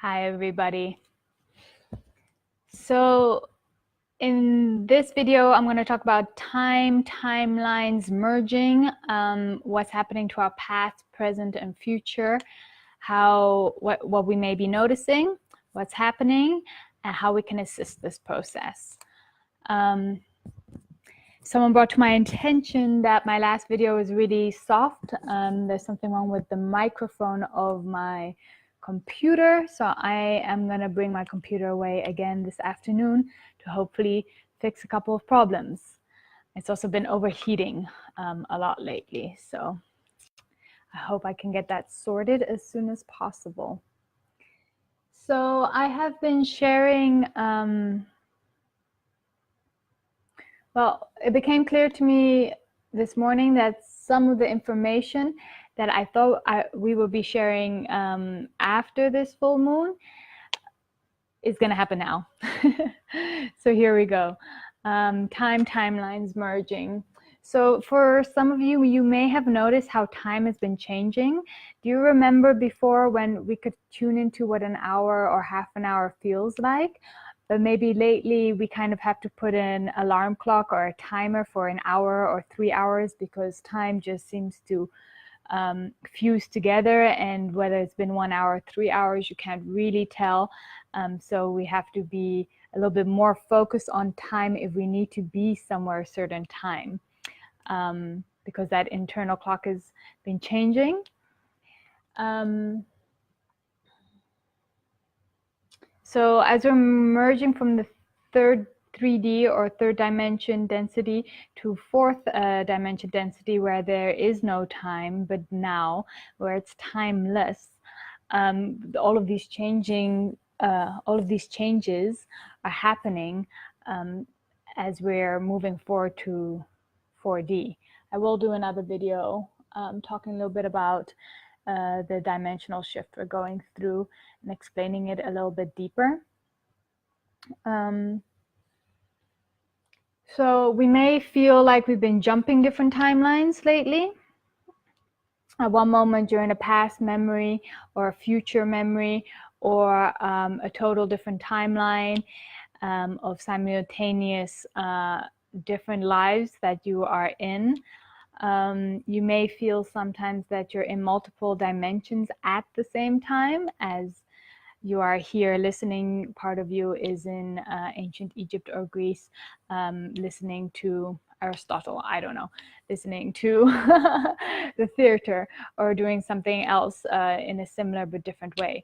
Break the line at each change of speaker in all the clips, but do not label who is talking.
Hi, everybody. So in this video, I'm going to talk about timelines merging, what's happening to our past, present, and future, what we may be noticing, what's happening, and how we can assist this process. Someone brought to my attention that my last video was really soft. There's something wrong with the microphone of my computer, so I am going to bring my computer away again this afternoon to hopefully fix a couple of problems. It's also been overheating a lot lately, so I hope I can get that sorted as soon as possible. So I have been sharing, well, it became clear to me this morning that some of the information that I thought we will be sharing after this full moon is going to happen now. So here we go. Timelines merging. So for some of you, you may have noticed how time has been changing. Do you remember before when we could tune into what an hour or half an hour feels like? But maybe lately we kind of have to put an alarm clock or a timer for an hour or 3 hours because time just seems to fuse together, and whether it's been 1 hour, 3 hours, you can't really tell. So we have to be a little bit more focused on time if we need to be somewhere a certain time, because that internal clock has been changing. So as we're merging from the third 3D or third dimension density to fourth dimension density, where there is no time, but now where it's timeless, all of these changes are happening as we're moving forward to 4D. I will do another video talking a little bit about the dimensional shift we're going through and explaining it a little bit deeper. So we may feel like we've been jumping different timelines lately. At one moment during a past memory or a future memory or a total different timeline of simultaneous different lives that you are in. You may feel sometimes that you're in multiple dimensions at the same time as you are here listening. Part of you is in ancient Egypt or Greece, listening to Aristotle, I don't know, listening to the theater or doing something else in a similar but different way.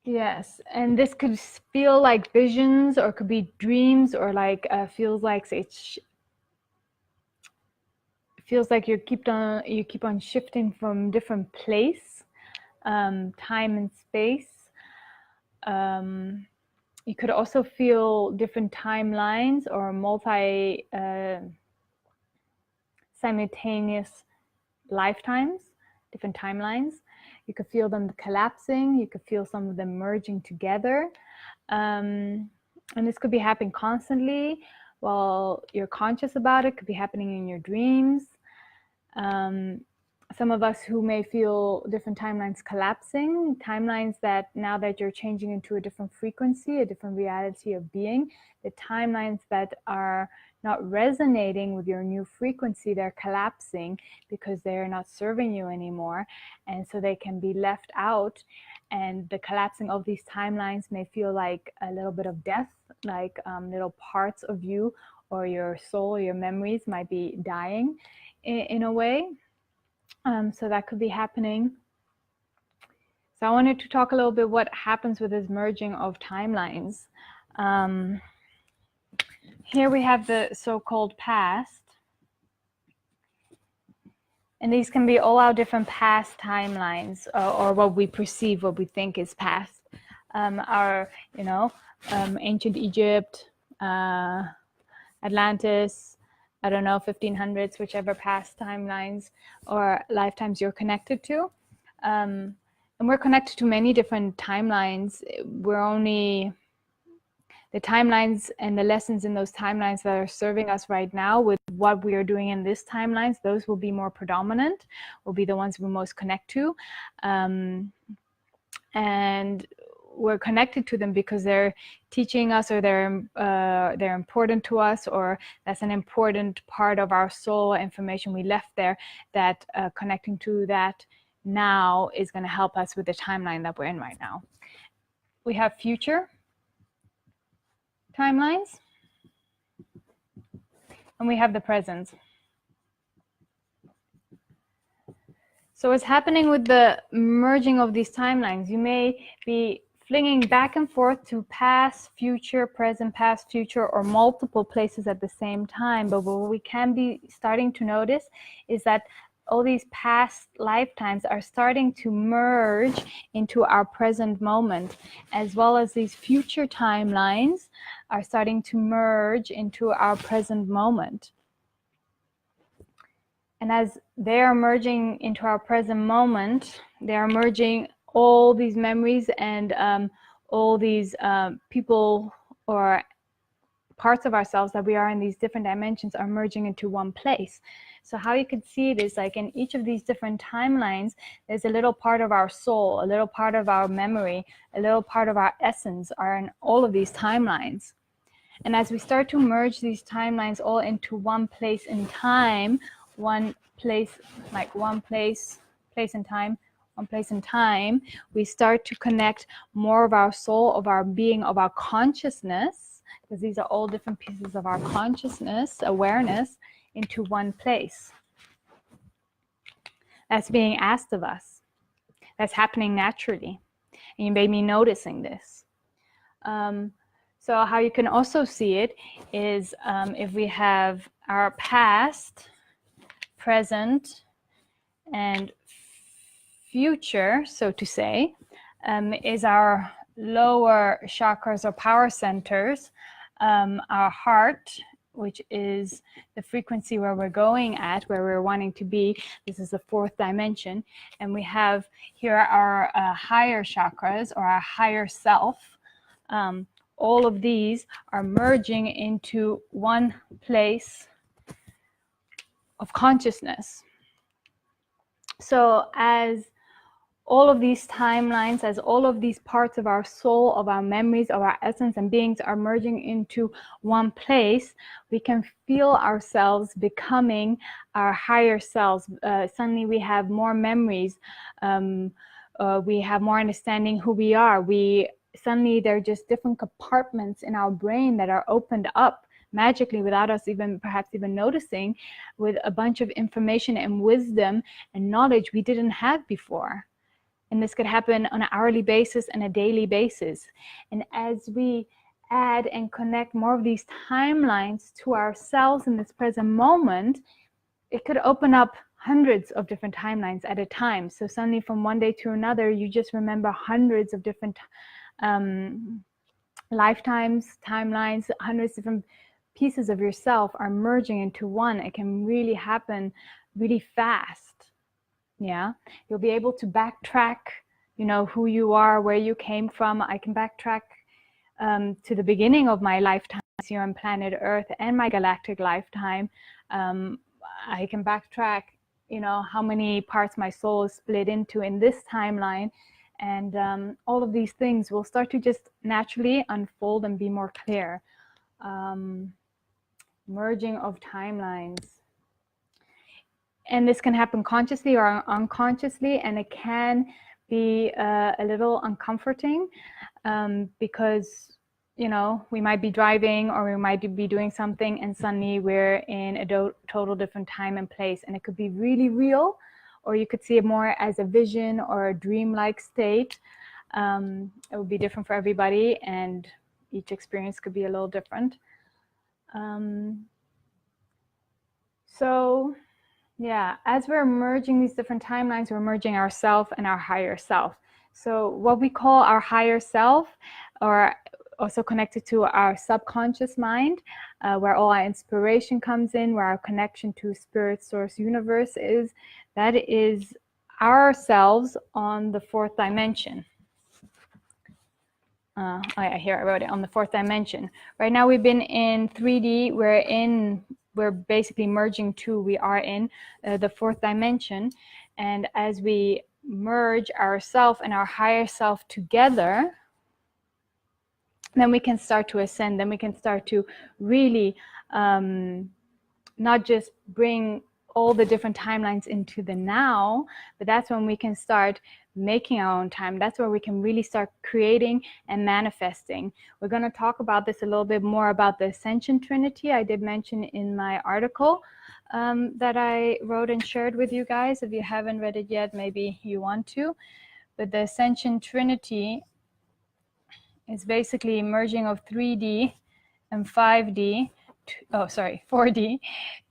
Yes, and this could feel like visions or could be dreams or like feels like you keep on shifting from different place, time and space. You could also feel different timelines or simultaneous lifetimes, different timelines. You could feel them collapsing. You could feel some of them merging together. And this could be happening constantly while you're conscious about it. It could be happening in your dreams. Some of us who may feel different timelines collapsing, timelines that now that you're changing into a different frequency, a different reality of being, the timelines that are not resonating with your new frequency, they're collapsing because they're not serving you anymore. And so they can be left out. And the collapsing of these timelines may feel like a little bit of death, like little parts of you or your soul, your memories might be dying in a way. So that could be happening. So I wanted to talk a little bit what happens with this merging of timelines. Here we have the so-called past. And these can be all our different past timelines, or what we perceive, what we think is past. Our, ancient Egypt, Atlantis, I don't know, 1500s, whichever past timelines or lifetimes you're connected to. And we're connected to many different timelines. the timelines and the lessons in those timelines that are serving us right now with what we are doing in this timelines, those will be more predominant, will be the ones we most connect to. And we're connected to them because they're teaching us, or they're important to us, or that's an important part of our soul information we left there, that connecting to that now is going to help us with the timeline that we're in right now. We have future timelines, and we have the present. So what's happening with the merging of these timelines? You may be flinging back and forth to past, future, present, past, future, or multiple places at the same time. But what we can be starting to notice is that all these past lifetimes are starting to merge into our present moment, as well as these future timelines are starting to merge into our present moment. And as they are merging into our present moment, they are merging all these memories and all these people or parts of ourselves that we are in these different dimensions are merging into one place. So how you could see it is like in each of these different timelines, there's a little part of our soul, a little part of our memory, a little part of our essence are in all of these timelines. And as we start to merge these timelines all into one place in time, one place, like one place in time, one place in time, we start to connect more of our soul, of our being, of our consciousness, because these are all different pieces of our consciousness, awareness, into one place. That's being asked of us. That's happening naturally. And you made me noticing this. So how you can also see it is if we have our past, present, and future, so to say, is our lower chakras or power centers, our heart, which is the frequency where we're going at, where we're wanting to be. This is the fourth dimension. And we have here our higher chakras, or our higher self. All of these are merging into one place of consciousness. So as all of these timelines, as all of these parts of our soul, of our memories, of our essence and beings are merging into one place, we can feel ourselves becoming our higher selves. Suddenly we have more memories. We have more understanding who we are. Suddenly there are just different compartments in our brain that are opened up magically without us perhaps even noticing, with a bunch of information and wisdom and knowledge we didn't have before. And this could happen on an hourly basis and a daily basis. And as we add and connect more of these timelines to ourselves in this present moment, it could open up hundreds of different timelines at a time. So suddenly from one day to another, you just remember hundreds of different lifetimes, timelines, hundreds of different pieces of yourself are merging into one. It can really happen really fast. Yeah, you'll be able to backtrack, who you are, where you came from. I can backtrack to the beginning of my lifetime here on planet Earth and my galactic lifetime. I can backtrack, how many parts my soul is split into in this timeline. And all of these things will start to just naturally unfold and be more clear. Merging of timelines. And this can happen consciously or unconsciously, and it can be a little uncomforting because, we might be driving or we might be doing something and suddenly we're in a total different time and place, and it could be really real, or you could see it more as a vision or a dream-like state. It would be different for everybody, and each experience could be a little different. So yeah, as we're merging these different timelines, we're merging ourself and our higher self. So what we call our higher self, or also connected to our subconscious mind, where all our inspiration comes in, where our connection to spirit, source, universe is, that is ourselves on the fourth dimension. here I wrote it, on the fourth dimension. Right now we've been in 3D. We're basically merging two. We are in the fourth dimension, and as we merge ourself and our higher self together, then we can start to ascend. Then we can start to really not just bring all the different timelines into the now, but that's when we can start making our own time. That's where we can really start creating and manifesting. We're going to talk about this a little bit more, about the Ascension Trinity. I did mention in my article that I wrote and shared with you guys. If you haven't read it yet, maybe you want to. But the Ascension Trinity is basically a merging of 3D and 5D, 4D,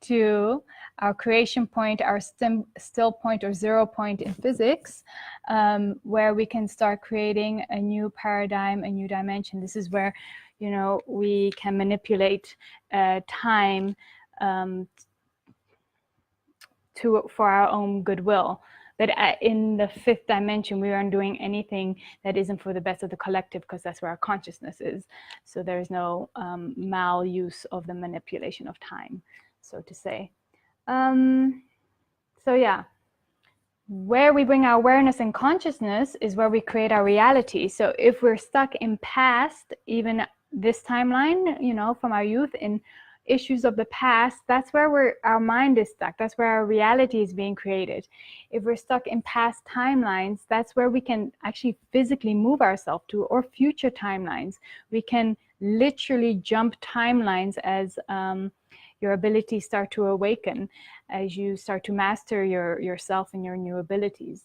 to our creation point, our still point or 0 point in physics, where we can start creating a new paradigm, a new dimension. This is where, you know, we can manipulate time for our own goodwill. But in the fifth dimension, we aren't doing anything that isn't for the best of the collective, because that's where our consciousness is. So there's no maluse of the manipulation of time, so to say. So yeah, where we bring our awareness and consciousness is where we create our reality. So if we're stuck in past, even this timeline, you know, from our youth, in issues of the past, that's where our mind is stuck. That's where our reality is being created. If we're stuck in past timelines, that's where we can actually physically move ourselves to, or future timelines. We can literally jump timelines as your abilities start to awaken, as you start to master yourself and your new abilities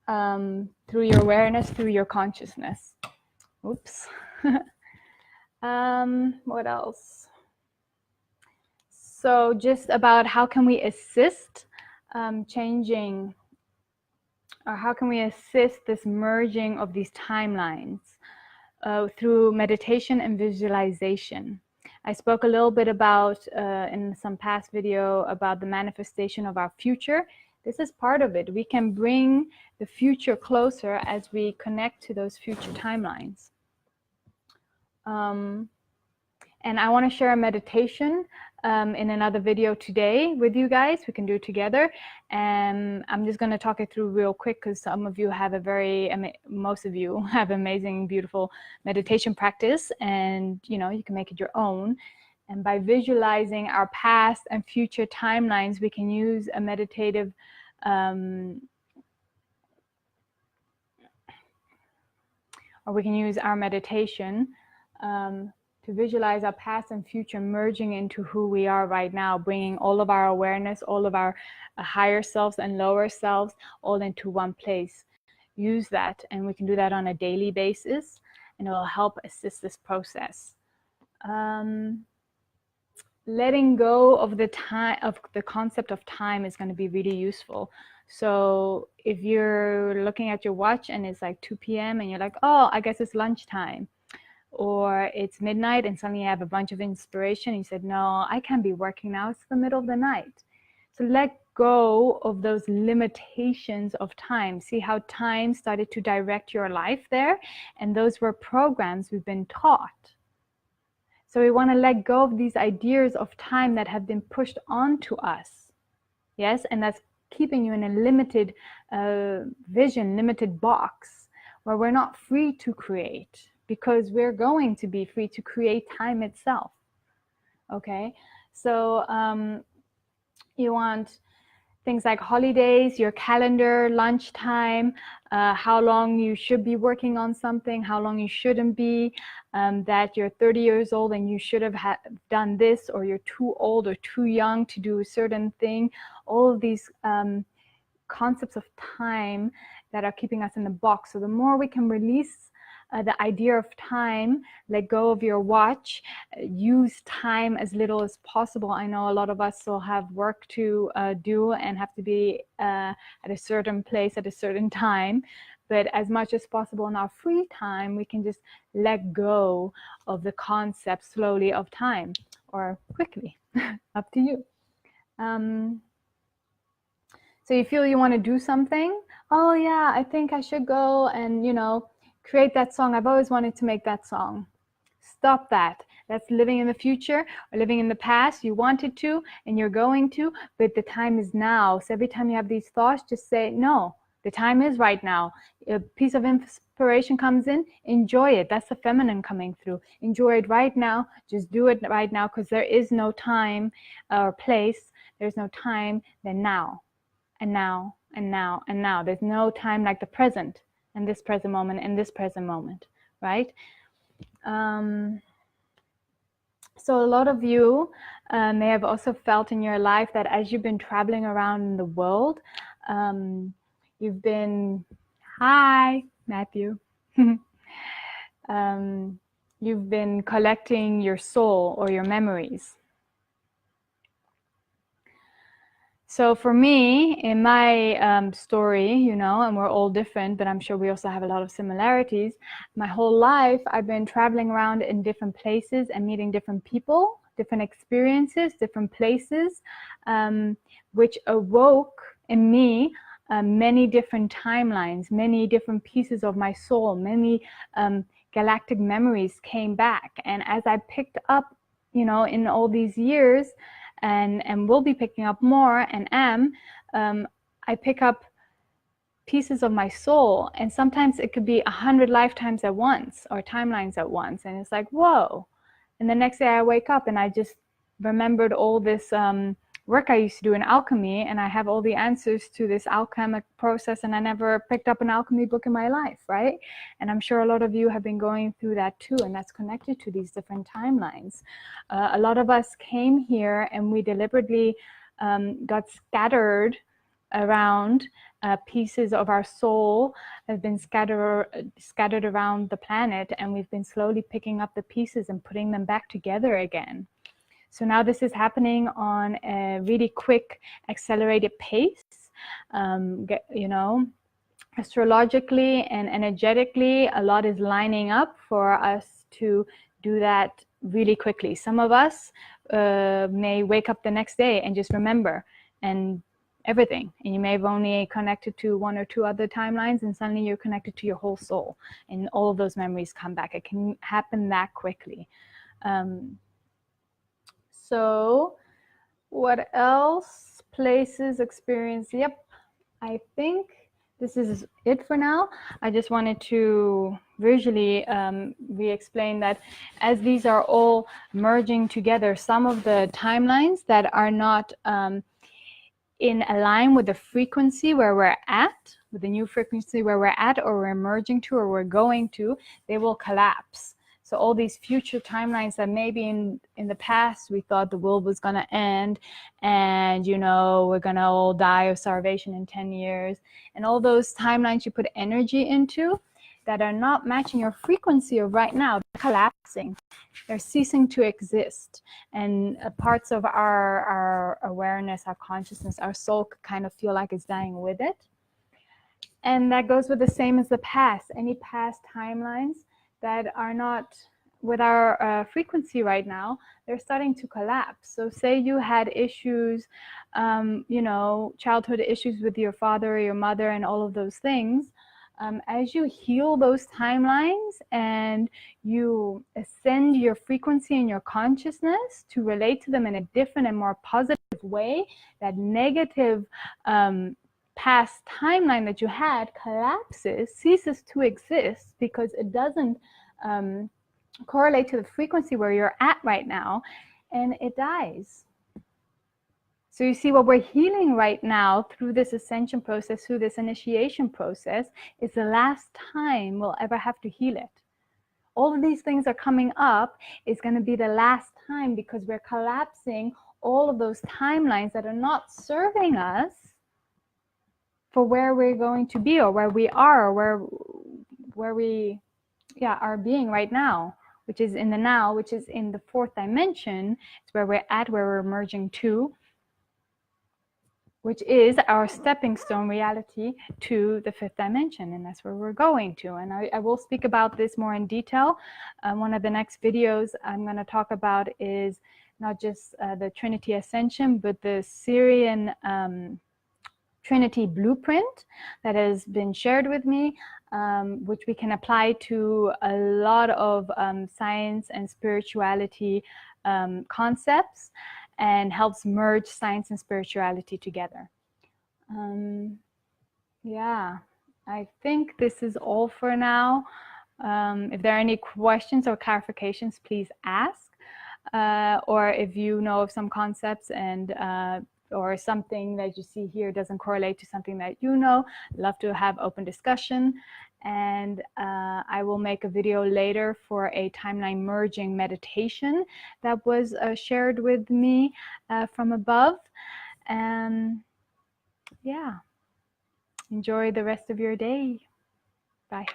through your awareness, through your consciousness. Oops. What else? So just about how can we assist changing, or how can we assist this merging of these timelines through meditation and visualization. I spoke a little bit about in some past video about the manifestation of our future. This is part of it. We can bring the future closer as we connect to those future timelines. And I want to share a meditation in another video today with you guys. We can do it together. And I'm just going to talk it through real quick, because some of you have most of you have amazing, beautiful meditation practice, and you know, you can make it your own. And by visualizing our past and future timelines, we can use a meditative or we can use our meditation to visualize our past and future merging into who we are right now, bringing all of our awareness, all of our higher selves and lower selves all into one place. Use that, and we can do that on a daily basis, and it will help assist this process. Letting go of the concept of time is going to be really useful. So if you're looking at your watch and it's like 2 p.m. and you're like, oh, I guess it's lunchtime, or it's midnight and suddenly you have a bunch of inspiration, and you said, no, I can't be working now, it's the middle of the night. So let go of those limitations of time. See how time started to direct your life there, and those were programs we've been taught. So we want to let go of these ideas of time that have been pushed onto us. Yes, and that's keeping you in a limited vision, limited box, where we're not free to create, because we're going to be free to create time itself. Okay, so you want things like holidays, your calendar, lunchtime, how long you should be working on something, how long you shouldn't be, that you're 30 years old and you should have done this, or you're too old or too young to do a certain thing. All of these concepts of time that are keeping us in the box. So the more we can release the idea of time, let go of your watch, use time as little as possible. I know a lot of us still have work to do and have to be at a certain place at a certain time, but as much as possible in our free time, we can just let go of the concept slowly of time, or quickly, up to you. So you feel you want to do something, oh yeah, I think I should go and, you know, create that song. I've always wanted to make that song. Stop that. That's living in the future or living in the past. You wanted to and you're going to, but the time is now. So every time you have these thoughts, just say, no, the time is right now. A piece of inspiration comes in, enjoy it. That's the feminine coming through. Enjoy it right now. Just do it right now, because there is no time or place. There's no time than now and now and now and now. There's no time like the present and this present moment and this present moment, right? So a lot of you may have also felt in your life that as you've been traveling around in the world, you've been, hi, Matthew. You've been collecting your soul or your memories. So for me, in my story, you know, and we're all different, but I'm sure we also have a lot of similarities. My whole life, I've been traveling around in different places and meeting different people, different experiences, different places, which awoke in me many different timelines, many different pieces of my soul, many galactic memories came back. And as I picked up, you know, in all these years, and will be picking up more and am, I pick up pieces of my soul, and sometimes it could be 100 lifetimes at once or timelines at once, and it's like, whoa. And the next day I wake up and I just remembered all this work I used to do in alchemy, and I have all the answers to this alchemic process, and I never picked up an alchemy book in my life, right? And I'm sure a lot of you have been going through that too, and that's connected to these different timelines. A lot of us came here and we deliberately got scattered around. Pieces of our soul have been scattered around the planet, and we've been slowly picking up the pieces and putting them back together again. So now this is happening on a really quick, accelerated pace. You know, astrologically and energetically, a lot is lining up for us to do that really quickly. Some of us may wake up the next day and just remember and everything, and you may have only connected to one or two other timelines, and suddenly you're connected to your whole soul, and all of those memories come back. It can happen that quickly. So what else? Places, experience. Yep, I think this is it for now. I just wanted to visually re-explain that as these are all merging together, some of the timelines that are not in align with the frequency where we're at, with the new frequency where we're at, or we're merging to, or we're going to, they will collapse. So all these future timelines that maybe in the past we thought the world was going to end, and you know, we're going to all die of starvation in 10 years, and all those timelines you put energy into that are not matching your frequency of right now, they're collapsing. They're ceasing to exist, and parts of our awareness, our consciousness, our soul kind of feel like it's dying with it. And that goes with the same as the past. Any past timelines that are not with our frequency right now, they're starting to collapse. So say you had issues, you know, childhood issues with your father or your mother and all of those things. As you heal those timelines and you ascend your frequency and your consciousness to relate to them in a different and more positive way, that negative past timeline that you had collapses, ceases to exist, because it doesn't correlate to the frequency where you're at right now, and it dies. So you see, what we're healing right now through this ascension process, through this initiation process, is the last time we'll ever have to heal it. All of these things are coming up. It's going to be the last time, because we're collapsing all of those timelines that are not serving us for where we're going to be, or where we are, or where we are being right now, which is in the now, which is in the fourth dimension. It's where we're at, where we're merging to, which is our stepping stone reality to the fifth dimension, and that's where we're going to. And I will speak about this more in detail. One of the next videos I'm going to talk about is not just the Trinity Ascension, but the Syrian Trinity blueprint that has been shared with me, which we can apply to a lot of science and spirituality concepts, and helps merge science and spirituality together. Yeah, I think this is all for now. If there are any questions or clarifications, please ask. Or if you know of some concepts and or something that you see here doesn't correlate to something that you know, love to have open discussion. And I will make a video later for a timeline merging meditation that was shared with me from above. And yeah, enjoy the rest of your day. Bye.